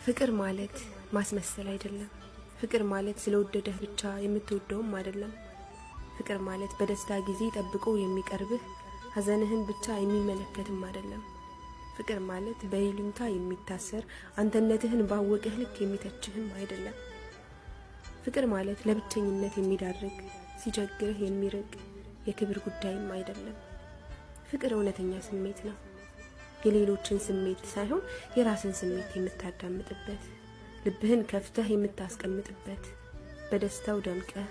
ፍቅር ማለት ማስመሰል አይደለም። ፍቅር ማለት ስለወደደህ ብቻ የምትወደውም አይደለም። ፍቅር ማለት በደስታ ጊዜ ጠብቆ የሚቀርብህ ሐዘንህን ብቻ የሚመለከትም አይደለም። ፍቅር ማለት በይሉኝታ የሚታሰር አንተነትህን ባወቀህ ልክ የሚተችህም አይደለም። ፍቅር ማለት ለብቸኝነት የሚዳርግ ሲቸግርህ የሚርቅ የክብር ጉዳይም አይደለም። ፍቅር እውነተኛ ስሜት ነው። የሌሎችን ስሜት ሳይሆን የራስን ስሜት የምታዳምጥበት፣ ልብህን ከፍተህ የምታስቀምጥበት፣ በደስታው ደምቀህ